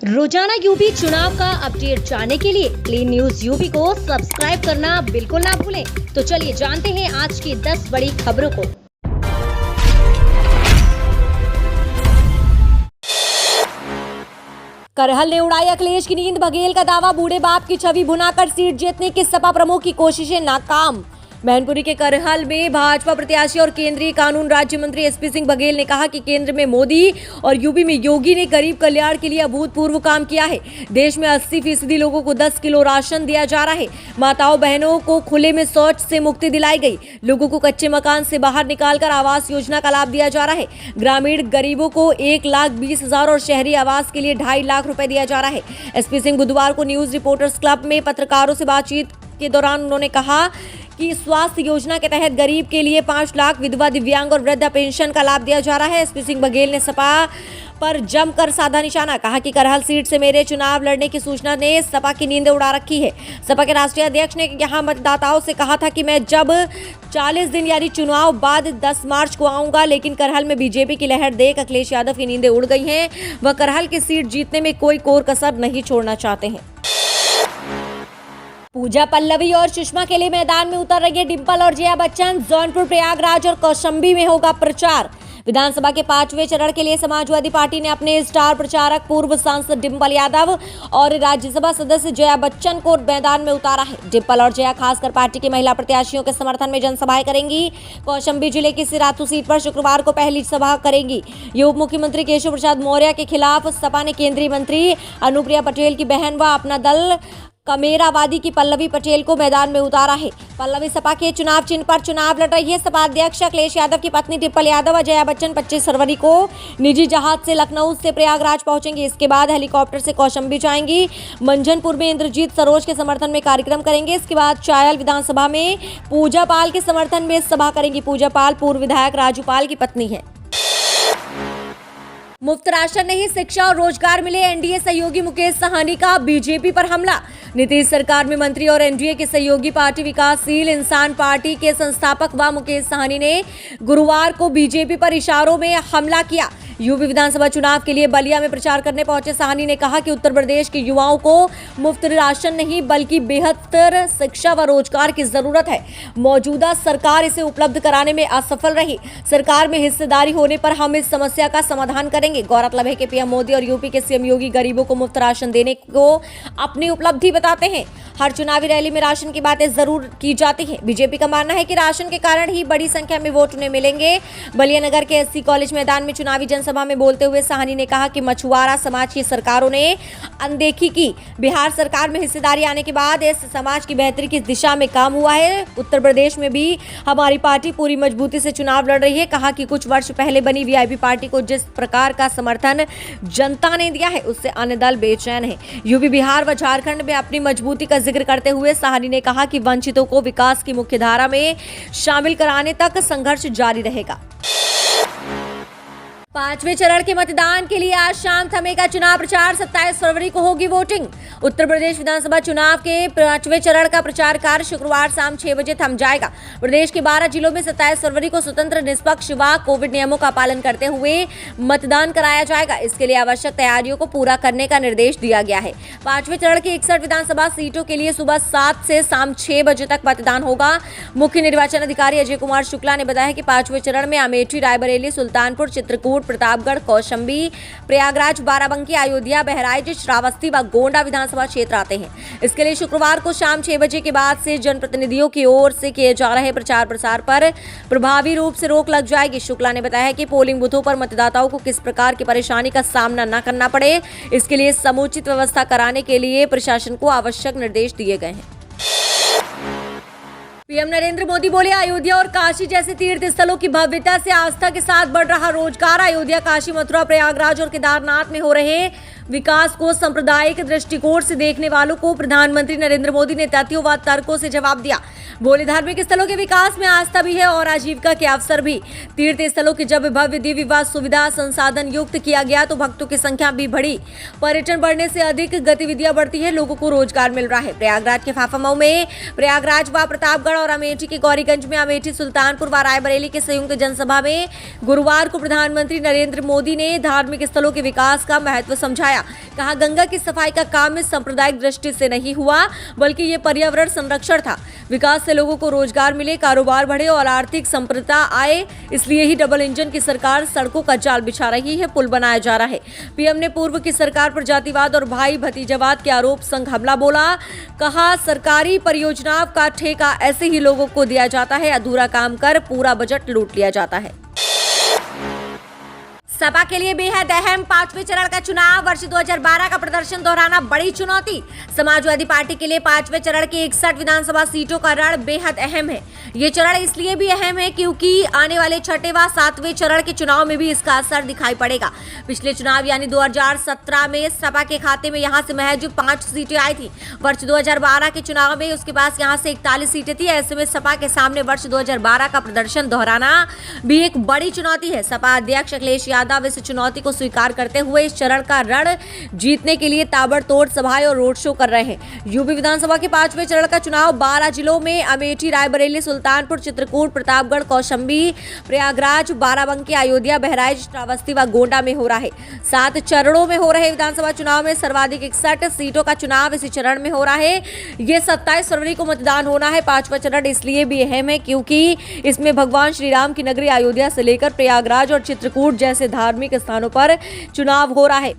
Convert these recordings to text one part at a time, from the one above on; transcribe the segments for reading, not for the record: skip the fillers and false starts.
रोजाना यूपी चुनाव का अपडेट जानने के लिए क्लीन न्यूज यूपी को सब्सक्राइब करना बिल्कुल ना भूलें। तो चलिए जानते हैं आज की 10 बड़ी खबरों को। करहल ने उड़ाई अखिलेश की नींद, बघेल का दावा, बूढ़े बाप की छवि भुनाकर सीट जीतने की सपा प्रमुख की कोशिशें नाकाम। मैनपुरी के करहल में भाजपा प्रत्याशी और केंद्रीय कानून राज्य मंत्री एसपी सिंह बघेल ने कहा कि केंद्र में मोदी और यूपी में योगी ने गरीब कल्याण के लिए अभूतपूर्व काम किया है। देश में 80% लोगों को 10 किलो राशन दिया जा रहा है। माताओं बहनों को खुले में शौच से मुक्ति दिलाई गई। लोगों को कच्चे मकान से बाहर निकालकर आवास योजना का लाभ दिया जा रहा है। ग्रामीण गरीबों को 1,20,000 और शहरी आवास के लिए 2.5 लाख रुपए दिया जा रहा है। एसपी सिंह बुधवार को न्यूज रिपोर्टर्स क्लब में पत्रकारों से बातचीत के दौरान उन्होंने कहा कि स्वास्थ्य योजना के तहत गरीब के लिए 5 लाख, विधवा, दिव्यांग और वृद्धा पेंशन का लाभ दिया जा रहा है। एसपी सिंह बघेल ने सपा पर जमकर साधा निशाना, कहा कि करहल सीट से मेरे चुनाव लड़ने की सूचना ने सपा की नींद उड़ा रखी है। सपा के राष्ट्रीय अध्यक्ष ने यहां मतदाताओं से कहा था कि मैं जब 40 दिन यानी चुनाव बाद 10 मार्च को आऊंगा, लेकिन करहल में बीजेपी की लहर देख अखिलेश यादव की नींदें उड़ गई हैं। वह करहल की सीट जीतने में कोई कोर कसर नहीं छोड़ना चाहते हैं। पूजा पल्लवी और सुषमा के लिए मैदान में उतर रही है डिंपल और जया बच्चन। जौनपुर, प्रयागराज और कौशाम्बी में होगा प्रचार। विधानसभा के 5वें चरण के लिए समाजवादी पार्टी ने अपने स्टार प्रचारक पूर्व सांसद डिंपल यादव और राज्यसभा सदस्य जया बच्चन को मैदान में उतारा है। डिंपल और जया खासकर पार्टी की महिला प्रत्याशियों के समर्थन में जनसभाएं करेंगी। कौशाम्बी जिले की सिराथू सीट पर शुक्रवार को पहली सभा करेंगी। ये उप मुख्यमंत्री केशव प्रसाद मौर्य के खिलाफ सपा ने केंद्रीय मंत्री अनुप्रिया पटेल की बहन व अपना दल कमेरावादी की पल्लवी पटेल को मैदान में उतारा है। पल्लवी सपा के चुनाव चिन्ह पर चुनाव लड़ रही है। सपा अध्यक्ष अखिलेश यादव की पत्नी डिंपल यादव और जया बच्चन 25 फरवरी को निजी जहाज से लखनऊ से प्रयागराज पहुंचेंगी। इसके बाद हेलीकॉप्टर से कौशाम्बी जाएंगी। मंझनपुर में इंद्रजीत सरोज के समर्थन में कार्यक्रम करेंगे। इसके बाद चायल विधानसभा में पूजा पाल के समर्थन में सभा करेंगी। पूजा पाल पूर्व विधायक राजू पाल की पत्नी है। मुफ्त राशन नहीं, शिक्षा और रोजगार मिले, एनडीए सहयोगी मुकेश साहनी का बीजेपी पर हमला। नीतीश सरकार में मंत्री और एनडीए के सहयोगी पार्टी विकासशील इंसान पार्टी के संस्थापक व मुकेश साहनी ने गुरुवार को बीजेपी पर इशारों में हमला किया। यूपी विधानसभा चुनाव के लिए बलिया में प्रचार करने पहुंचे साहनी ने कहा कि उत्तर प्रदेश के युवाओं को मुफ्त राशन नहीं बल्कि बेहतर शिक्षा व रोजगार की जरूरत है। मौजूदा सरकार इसे उपलब्ध कराने में असफल रही। सरकार में हिस्सेदारी होने पर हम इस समस्या का समाधान करेंगे। गौरतलब है कि पीएम मोदी और यूपी के सीएम योगी गरीबों को मुफ्त राशन देने को अपनी उपलब्धि बताते हैं। हर चुनावी रैली में राशन की बातें जरूर की जाती है। बीजेपी का मानना है कि राशन के कारण ही बड़ी संख्या में वोट उन्हें मिलेंगे। बलिया नगर के एससी कॉलेज मैदान में चुनावी जनसभा में बोलते हुए साहनी ने कहा कि मछुआरा समाज की सरकारों ने अनदेखी की। बिहार सरकार में हिस्सेदारी आने के बाद इस समाज की बेहतरी की दिशा में काम हुआ है। उत्तर प्रदेश में भी हमारी पार्टी पूरी मजबूती से चुनाव लड़ रही है। कहा कि कुछ वर्ष पहले बनी वीआईपी पार्टी को जिस प्रकार का समर्थन जनता ने दिया है उससे अन्य दल बेचैन है। यूपी, बिहार व झारखंड में अपनी मजबूती का जिक्र करते हुए साहनी ने कहा कि वंचितों को विकास की मुख्यधारा में शामिल कराने तक संघर्ष जारी रहेगा। 5वें चरण के मतदान के लिए आज शाम थमेगा चुनाव प्रचार। 27 फरवरी को होगी वोटिंग। उत्तर प्रदेश विधानसभा चुनाव के 5वें चरण का प्रचार कार्य शुक्रवार शाम 6 बजे थम जाएगा। प्रदेश के 12 जिलों में 27 फरवरी को स्वतंत्र, निष्पक्ष व कोविड नियमों का पालन करते हुए मतदान कराया जाएगा। इसके लिए आवश्यक तैयारियों को पूरा करने का निर्देश दिया गया है। 5वें चरण की 61 विधानसभा सीटों के लिए सुबह 7 से शाम 6 बजे तक मतदान होगा। मुख्य निर्वाचन अधिकारी अजय कुमार शुक्ला ने बताया कि 5वें चरण में अमेठी, रायबरेली, सुल्तानपुर, चित्रकूट, प्रतापगढ़, कौशाम्बी, प्रयागराज, बाराबंकी, अयोध्या, बहराइच, श्रावस्ती व गोंडा विधानसभा क्षेत्र आते हैं। इसके लिए शुक्रवार को शाम 6 बजे के बाद से जनप्रतिनिधियों की ओर से किए जा रहे प्रचार प्रसार पर प्रभावी रूप से रोक लग जाएगी। शुक्ला ने बताया कि पोलिंग बूथों पर मतदाताओं को किस प्रकार की परेशानी का सामना न करना पड़े, इसके लिए समुचित व्यवस्था कराने के लिए प्रशासन को आवश्यक निर्देश दिए गए हैं। पीएम नरेंद्र मोदी बोले, अयोध्या और काशी जैसे तीर्थ स्थलों की भव्यता से आस्था के साथ बढ़ रहा रोजगार। अयोध्या, काशी, मथुरा, प्रयागराज और केदारनाथ में हो रहे विकास को सांप्रदायिक दृष्टिकोण से देखने वालों को प्रधानमंत्री नरेंद्र मोदी ने तथ्यों व तर्कों से जवाब दिया। बोले, धार्मिक स्थलों के विकास में आस्था भी है और आजीविका के अवसर भी। तीर्थ स्थलों की जब भव्य, दिव्य व सुविधा संसाधन युक्त किया गया तो भक्तों की संख्या भी बढ़ी। पर्यटन बढ़ने से अधिक गतिविधियां बढ़ती है, लोगों को रोजगार मिल रहा है। प्रयागराज के फाफामऊ में, प्रयागराज व प्रतापगढ़ और अमेठी के गौरीगंज में, अमेठी, सुल्तानपुर व रायबरेली के संयुक्त जनसभा में गुरुवार को प्रधानमंत्री नरेंद्र मोदी ने धार्मिक स्थलों के विकास का महत्व समझाया। बताया। कहा गंगा की सफाई का काम इस सांप्रदायिक दृष्टि से नहीं हुआ, बल्कि ये पर्यावरण संरक्षण था। विकास से लोगों को रोजगार मिले, कारोबार बढ़े और आर्थिक संप्रभुता आए, इसलिए ही डबल इंजन की सरकार सड़कों का जाल बिछा रही है, पुल बनाया जा रहा है। पीएम ने पूर्व की सरकार पर जातिवाद और भाई भतीजावाद के आरोप संग हमला बोला। कहा सरकारी परियोजनाओं का ठेका ऐसे ही लोगों को दिया जाता है, अधूरा काम कर पूरा बजट लूट लिया जाता है। सपा के लिए बेहद अहम 5वें चरण का चुनाव, वर्ष 2012 का प्रदर्शन दोहराना बड़ी चुनौती। समाजवादी पार्टी के लिए 5वें चरण की 61 विधानसभा सीटों का रण बेहद अहम है। ये चरण इसलिए भी अहम है क्योंकि आने वाले 6ठे व 7वें चरण के चुनाव में भी इसका असर दिखाई पड़ेगा। पिछले चुनाव यानी 2017 में सपा के खाते में यहां से महज 5 सीटें आई थी। वर्ष 2012 के चुनाव में उसके पास यहां से 41 सीटें थी। ऐसे में सपा के सामने वर्ष 2012 का प्रदर्शन दोहराना भी एक बड़ी चुनौती है। सपा अध्यक्ष अखिलेश यादव इस चुनौती को स्वीकार करते हुए इस चरण का रण जीतने के लिए ताबड़तोड़ सभाएं और रोड शो कर रहे हैं। यूपी विधानसभा के 5वें चरण का चुनाव 12 जिलों में अमेठी, रायबरेली, सुल्तानपुर, चित्रकूट, प्रतापगढ़, कौशाम्बी, प्रयागराज, बाराबंकी, अयोध्या, बहराइच, श्रावस्ती व गोंडा में हो रहा है। 7 चरणों में हो रहे विधानसभा चुनाव में सर्वाधिक 61 सीटों का चुनाव इसी चरण में हो रहा है। ये 27 फरवरी को मतदान होना है। 5वां चरण इसलिए भी अहम है क्योंकि इसमें भगवान श्री राम की नगरी अयोध्या से लेकर प्रयागराज और चित्रकूट जैसे धार्मिक स्थानों पर चुनाव हो रहा है।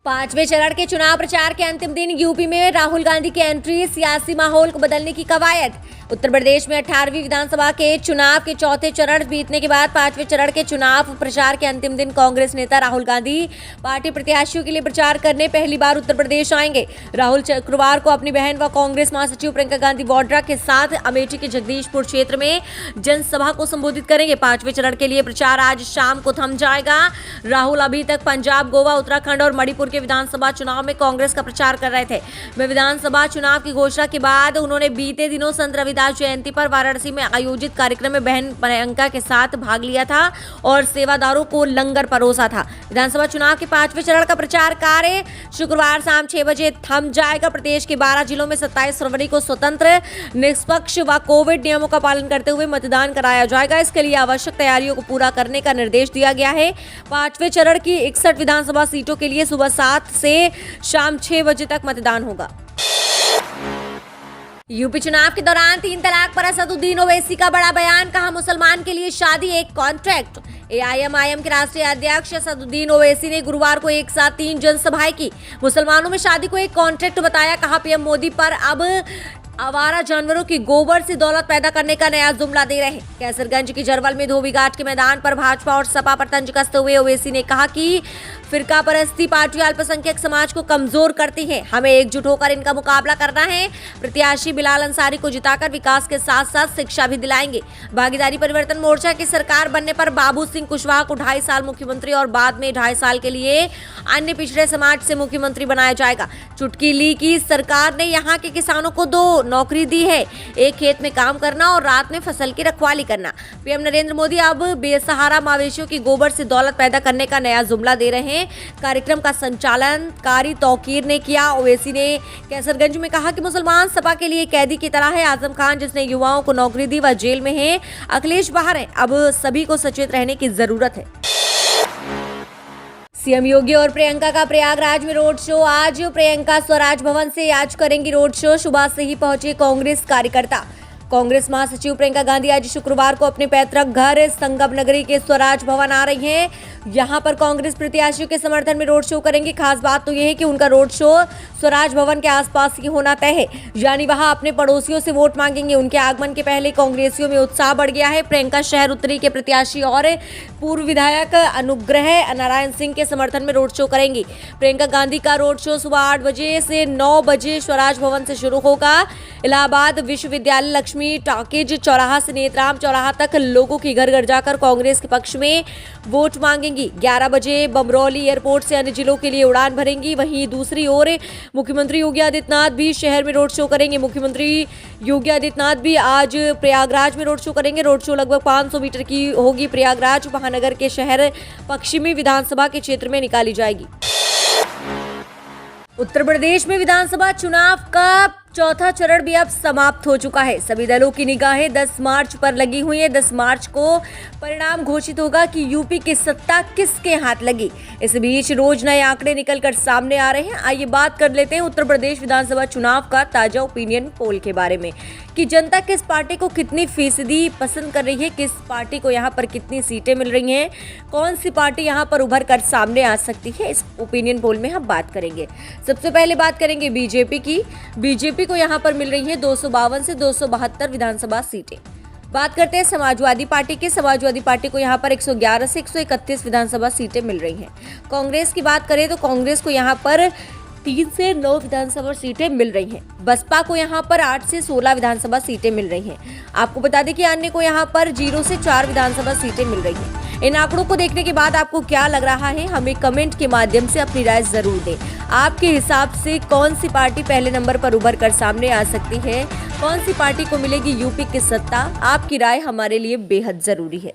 5वें चरण के चुनाव प्रचार के अंतिम दिन यूपी में राहुल गांधी की एंट्री, सियासी माहौल को बदलने की कवायद। उत्तर प्रदेश में 18वीं विधानसभा के चुनाव के 4थे चरण बीतने के बाद 5वें चरण के चुनाव प्रचार के अंतिम दिन कांग्रेस नेता राहुल गांधी पार्टी प्रत्याशियों के लिए प्रचार करने पहली बार उत्तर प्रदेश आएंगे। राहुल शुक्रवार को अपनी बहन व कांग्रेस महासचिव प्रियंका गांधी वाड्रा के साथ अमेठी के जगदीशपुर क्षेत्र में जनसभा को संबोधित करेंगे। 5वें चरण के लिए प्रचार आज शाम को थम जाएगा। राहुल अभी तक पंजाब, गोवा, उत्तराखंड और मणिपुर के विधानसभा चुनाव में कांग्रेस का प्रचार कर रहे थे। वे विधानसभा चुनाव की घोषणा के बाद उन्होंने बीते दिनों संत रविदास जयंती पर वाराणसी में आयोजित कार्यक्रम में बहन प्रियंका के साथ भाग लिया था और सेवादारों को लंगर परोसा था। विधानसभा चुनाव के 5वें चरण का प्रचार कार्य शुक्रवार शाम 6 बजे थम जाएगा। प्रदेश के 12 जिलों में 27 फरवरी को स्वतंत्र, निष्पक्ष व कोविड नियमों का पालन करते हुए मतदान कराया जाएगा। इसके लिए आवश्यक तैयारियों को पूरा करने का निर्देश दिया गया है। 5वें चरण की 61 विधानसभा सीटों के लिए सुबह 7 से शाम 6 बजे तक मतदान होगा। यूपी चुनाव के दौरान 3 तलाक पर असदुद्दीन ओवैसी का बड़ा बयान। कहा मुसलमान के लिए शादी एक कॉन्ट्रैक्ट। एआईएमआईएम के राष्ट्रीय अध्यक्ष असदुद्दीन ओवैसी ने गुरुवार को एक साथ 3 जनसभाएं की। मुसलमानों में शादी को एक कॉन्ट्रैक्ट बताया। कहा पीएम मोदी पर अब आवारा जानवरों की गोबर से दौलत पैदा करने का नया जुमला दे रहे हैं। कैसरगंज की जरवल में धोबी घाट के मैदान पर भाजपा और सपा पर तंज कसते हुए ओवैसी ने कहा कि फिरका परस्ती पार्टी अल्पसंख्यक समाज को कमजोर करती है। हमें एकजुट होकर इनका मुकाबला करना है। प्रत्याशी बिलाल अंसारी को जिताकर विकास के साथ साथ शिक्षा भी दिलाएंगे। भागीदारी परिवर्तन मोर्चा की सरकार बनने पर बाबू सिंह कुशवाहा को 2.5 साल मुख्यमंत्री और बाद में 2.5 साल के लिए अन्य पिछड़े समाज से मुख्यमंत्री बनाया जाएगा। चुटकी ली की सरकार ने यहाँ के किसानों को 2 नौकरी दी है, एक खेत में काम करना और रात में फसल की रखवाली करना। पीएम नरेंद्र मोदी अब बेसहारा मवेशियों की गोबर से दौलत पैदा करने का नया जुमला दे रहे हैं। कार्यक्रम का संचालन कारी तौकीर ने किया। ओवैसी ने कैसरगंज में कहा कि मुसलमान सपा के लिए कैदी की तरह है। आजम खान जिसने युवाओं को नौकरी दी वह जेल में है, अखिलेश बाहर है। अब सभी को सचेत रहने की जरूरत है। सीएम योगी और प्रियंका का प्रयागराज में रोड शो। आज प्रियंका स्वराज भवन से आज करेंगी रोड शो। सुबह से ही पहुंचे कांग्रेस कार्यकर्ता। कांग्रेस महासचिव प्रियंका गांधी आज शुक्रवार को अपने पैतृक घर संगम नगरी के स्वराज भवन आ रही हैं। यहां पर कांग्रेस प्रत्याशियों के समर्थन में रोड शो करेंगे। खास बात तो यह है कि उनका रोड शो स्वराज भवन के आसपास ही होना तय है, यानी वहां अपने पड़ोसियों से वोट मांगेंगे। उनके आगमन के पहले कांग्रेसियों में उत्साह बढ़ गया है। प्रियंका शहर उत्तरी के प्रत्याशी और पूर्व विधायक अनुग्रह नारायण सिंह के समर्थन में रोड शो करेंगी। प्रियंका गांधी का रोड शो सुबह 8 बजे से 9 बजे स्वराज भवन से शुरू होगा। इलाहाबाद विश्वविद्यालय, लक्ष्मी टाकीज चौराहा से नेत्राम चौराहा तक लोगों की घर घर जाकर कांग्रेस के पक्ष में वोट मांगेंगी। 11 बजे बमरौली एयरपोर्ट से अन्य जिलों के लिए उड़ान भरेंगी। वहीं दूसरी ओर मुख्यमंत्री योगी आदित्यनाथ भी शहर में रोड शो करेंगे। मुख्यमंत्री योगी आदित्यनाथ भी आज प्रयागराज में रोड शो करेंगे। रोड शो लगभग 500 मीटर की होगी। प्रयागराज महानगर के शहर पश्चिमी विधानसभा के क्षेत्र में निकाली जाएगी। उत्तर प्रदेश में विधानसभा चुनाव का चौथा चरण भी अब समाप्त हो चुका है। सभी दलों की निगाहें 10 मार्च पर लगी हुई है। 10 मार्च को परिणाम घोषित होगा कि यूपी की सत्ता किसके हाथ लगी। इस बीच रोज नए आंकड़े निकलकर सामने आ रहे हैं। आइए बात कर लेते हैं उत्तर प्रदेश विधानसभा चुनाव का ताजा ओपिनियन पोल के बारे में कि जनता किस पार्टी को कितनी फीसदी पसंद कर रही है, किस पार्टी को यहाँ पर कितनी सीटें मिल रही हैं, कौन सी पार्टी यहाँ पर उभर कर सामने आ सकती है। इस ओपिनियन पोल में हम बात करेंगे। सबसे पहले बात करेंगे बीजेपी की। बीजेपी को यहाँ पर मिल रही है 252 से 272 विधानसभा सीटें। बात करते हैं समाजवादी पार्टी की। समाजवादी पार्टी को यहाँ पर 111 से 131 विधानसभा सीटें मिल रही हैं। कांग्रेस की बात करें तो कांग्रेस को यहाँ पर 3 से 9 विधानसभा सीटें मिल रही हैं। बसपा को यहाँ पर 8 से 16 विधानसभा सीटें मिल रही हैं। आपको बता दें कि अन्य को यहाँ पर 0 से 4 विधानसभा सीटें मिल रही हैं। इन आंकड़ों को देखने के बाद आपको क्या लग रहा है, हमें कमेंट के माध्यम से अपनी राय जरूर दें। आपके हिसाब से कौन सी पार्टी पहले नंबर पर उभर कर सामने आ सकती है, कौन सी पार्टी को मिलेगी यूपी की सत्ता? आपकी राय हमारे लिए बेहद जरूरी है।